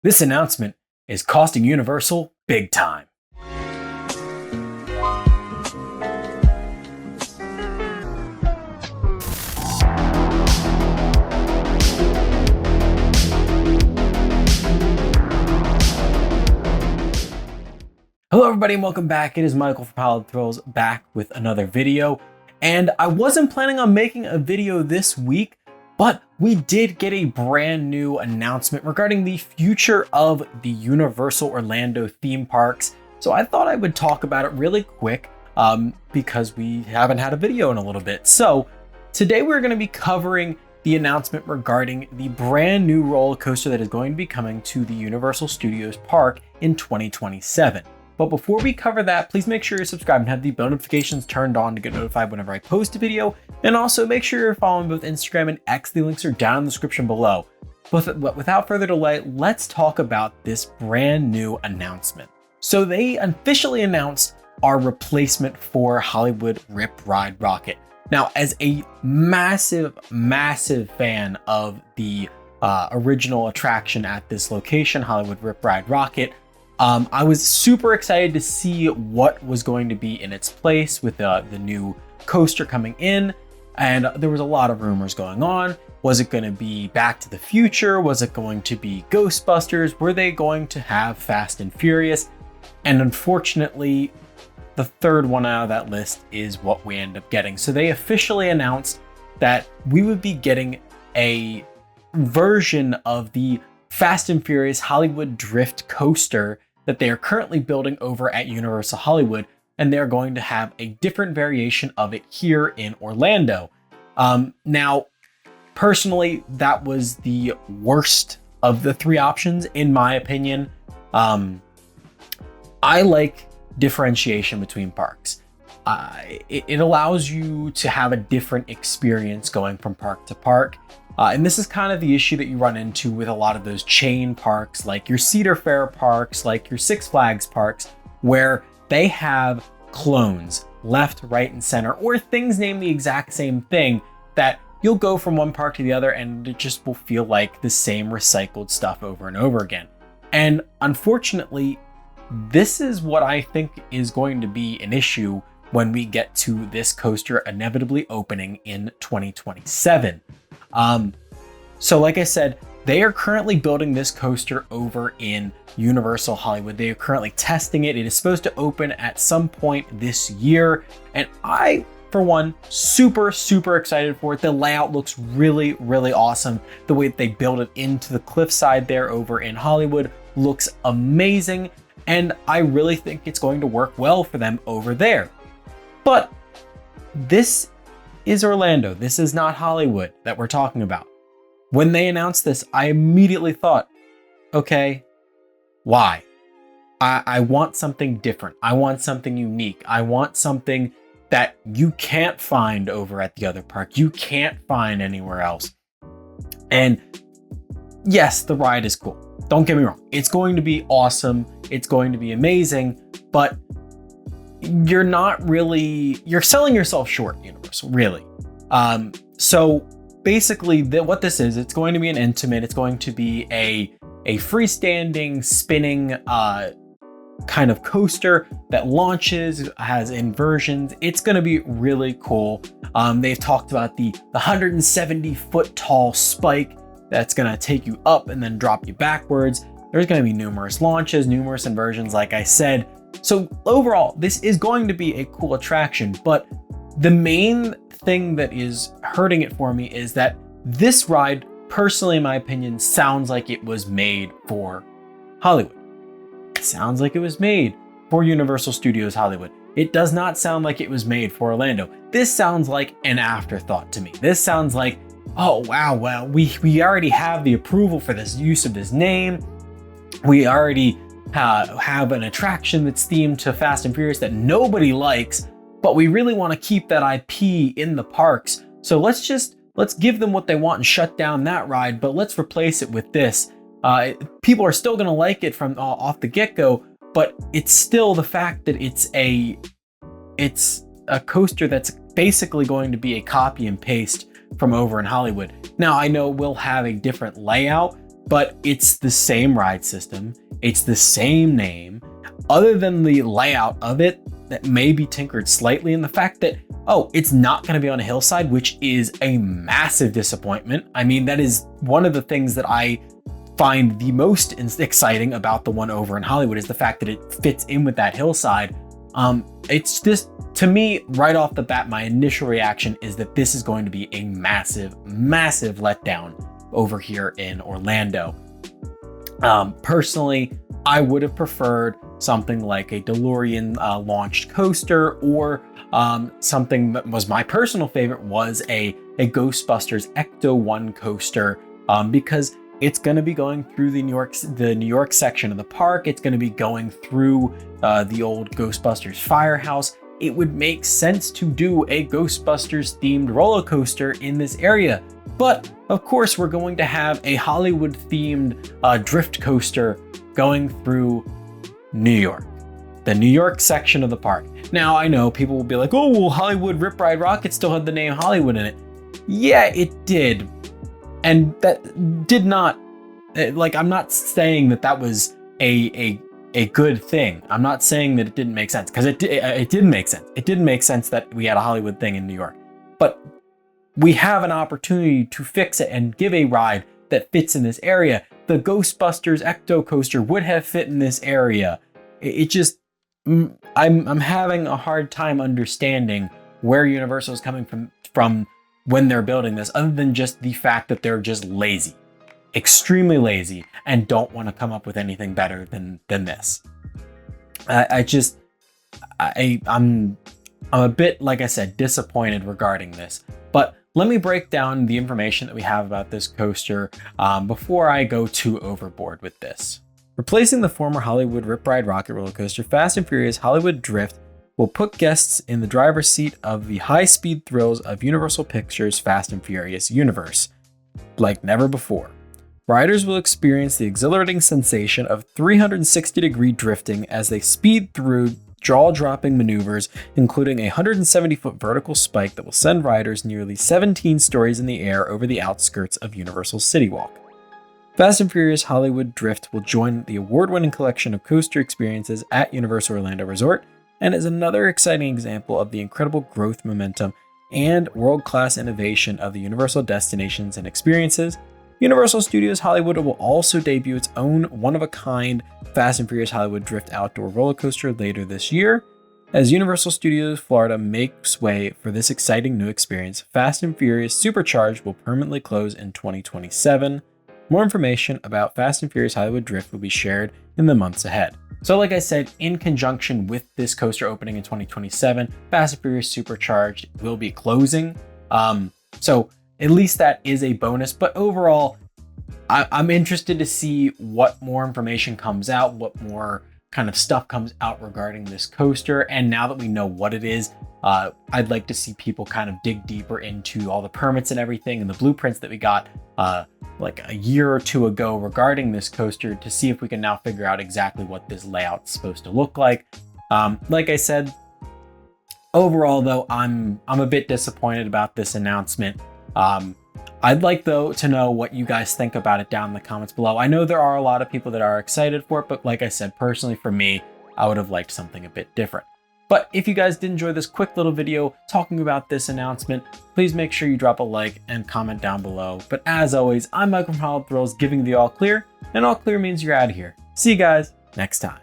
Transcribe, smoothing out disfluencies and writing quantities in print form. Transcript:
This announcement is costing Universal big time. Hello everybody and welcome back. It is Michael from Pilot Thrills back with another video. And I wasn't planning on making a video this week, but we did get a brand new announcement regarding the future of the Universal Orlando theme parks. So I thought I would talk about it really quick because we haven't had a video in a little bit. So today we're going to be covering the announcement regarding the brand new roller coaster that is going to be coming to the Universal Studios Park in 2027. But before we cover that, please make sure you're subscribed and have the bell notifications turned on to get notified whenever I post a video. And also make sure you're following both Instagram and X. The links are down in the description below. But without further delay, let's talk about this brand new announcement. So they officially announced our replacement for Hollywood Rip Ride Rocket. Now, as a massive fan of the original attraction at this location, Hollywood Rip Ride Rocket, I was super excited to see what was going to be in its place with the new coaster coming in. And there was a lot of rumors going on. Was it going to be Back to the Future? Was it going to be Ghostbusters? Were they going to have Fast and Furious? And unfortunately, the third one out of that list is what we end up getting. So they officially announced that we would be getting a version of the Fast and Furious Hollywood Drift coaster that they are currently building over at Universal Hollywood, and they're going to have a different variation of it here in Orlando. Now, personally, that was the worst of the three options, in my opinion. I like differentiation between parks. It allows you to have a different experience going from park to park. And this is kind of the issue that you run into with a lot of those chain parks, like your Cedar Fair parks, like your Six Flags parks, where they have clones left, right, and center, or things named the exact same thing that you'll go from one park to the other and it just will feel like the same recycled stuff over and over again. And unfortunately, this is what I think is going to be an issue when we get to this coaster inevitably opening in 2027. So like I said, they are currently building this coaster over in Universal Hollywood. They are currently testing it. It is supposed to open at some point this year. And I, for one, super excited for it. The layout looks really awesome. The way that they build it into the cliffside there over in Hollywood looks amazing. And I really think it's going to work well for them over there. But this is Orlando. This is not Hollywood that we're talking about. When they announced this, I immediately thought, okay, why? I want something different. I want something unique. I want something that you can't find over at the other park. You can't find anywhere else. And yes, the ride is cool. Don't get me wrong. It's going to be awesome. It's going to be amazing, but you're selling yourself short, Universal, really. So basically what this is, it's going to be an Intamin. It's going to be a freestanding, spinning kind of coaster that launches, has inversions. It's going to be really cool. They've talked about the 170-foot tall spike that's going to take you up and then drop you backwards. There's going to be numerous launches, numerous inversions, like I said. So overall, this is going to be a cool attraction, but the main thing that is hurting it for me is that this ride, personally, in my opinion, sounds like it was made for Hollywood. It sounds like it was made for Universal Studios Hollywood. It does not sound like it was made for Orlando. This sounds like an afterthought to me. This sounds like, oh wow, well, we already have the approval for this use of this name. We already have an attraction that's themed to Fast and Furious that nobody likes, but we really want to keep that IP in the parks. So let's give them what they want and shut down that ride, but let's replace it with this. People are still going to like it from off the get-go, but it's still the fact that it's a coaster that's basically going to be a copy and paste from over in Hollywood. Now, I know we'll have a different layout, but it's the same ride system. It's the same name, other than the layout of it that may be tinkered slightly, and the fact that, oh, it's not going to be on a hillside, which is a massive disappointment. I mean, that is one of the things that I find the most exciting about the one over in Hollywood, is the fact that it fits in with that hillside. It's just, to me, right off the bat, my initial reaction is that this is going to be a massive, massive letdown over here in Orlando. Personally, I would have preferred something like a DeLorean launched coaster, or something that was my personal favorite was a Ghostbusters Ecto 1 coaster, because it's going to be going through the New York section of the park. It's going to be going through the old Ghostbusters firehouse. It would make sense to do a Ghostbusters themed roller coaster in this area. But of course, we're going to have a Hollywood themed drift coaster going through New York, the New York section of the park. Now, I know people will be like, oh, well, Hollywood Rip Ride Rocket still had the name Hollywood in it. Yeah, it did. And that did not, like, I'm not saying that that was a good thing. I'm not saying that it didn't make sense, because it didn't make sense. It didn't make sense that we had a Hollywood thing in New York. But we have an opportunity to fix it and give a ride that fits in this area. The Ghostbusters Ecto coaster would have fit in this area. It just, I'm having a hard time understanding where Universal is coming from when they're building this, other than just the fact that they're just lazy, extremely lazy, and don't want to come up with anything better than this. I'm a bit, like I said, disappointed regarding this. But let me break down the information that we have about this coaster before I go too overboard with this. Replacing the former Hollywood Rip Ride Rocket roller coaster, Fast and Furious Hollywood Drift will put guests in the driver's seat of the high-speed thrills of Universal Pictures' Fast and Furious universe, like never before. Riders will experience the exhilarating sensation of 360-degree drifting as they speed through jaw-dropping maneuvers, including a 170-foot vertical spike that will send riders nearly 17 stories in the air over the outskirts of Universal City Walk. Fast and Furious Hollywood Drift will join the award-winning collection of coaster experiences at Universal Orlando Resort, and is another exciting example of the incredible growth momentum and world-class innovation of the Universal destinations and experiences. Universal Studios Hollywood will also debut its own one-of-a-kind Fast and Furious Hollywood Drift outdoor roller coaster later this year. As Universal Studios Florida makes way for this exciting new experience, Fast and Furious Supercharged will permanently close in 2027. More information about Fast and Furious Hollywood Drift will be shared in the months ahead. So like I said, in conjunction with this coaster opening in 2027, Fast and Furious Supercharged will be closing. So at least that is a bonus. But overall, I'm interested to see what more information comes out, what more kind of stuff comes out regarding this coaster. And now that we know what it is, I'd like to see people kind of dig deeper into all the permits and everything and the blueprints that we got like a year or two ago regarding this coaster, to see if we can now figure out exactly what this layout's supposed to look like. Like I said, overall though, I'm a bit disappointed about this announcement. I'd like though to know what you guys think about it down in the comments below. I know there are a lot of people that are excited for it, but like I said, personally for me, I would have liked something a bit different. But if you guys did enjoy this quick little video talking about this announcement, please make sure you drop a like and comment down below. But as always, I'm Michael from Hollywood Thrills, giving you the all clear, and all clear means you're out of here. See you guys next time.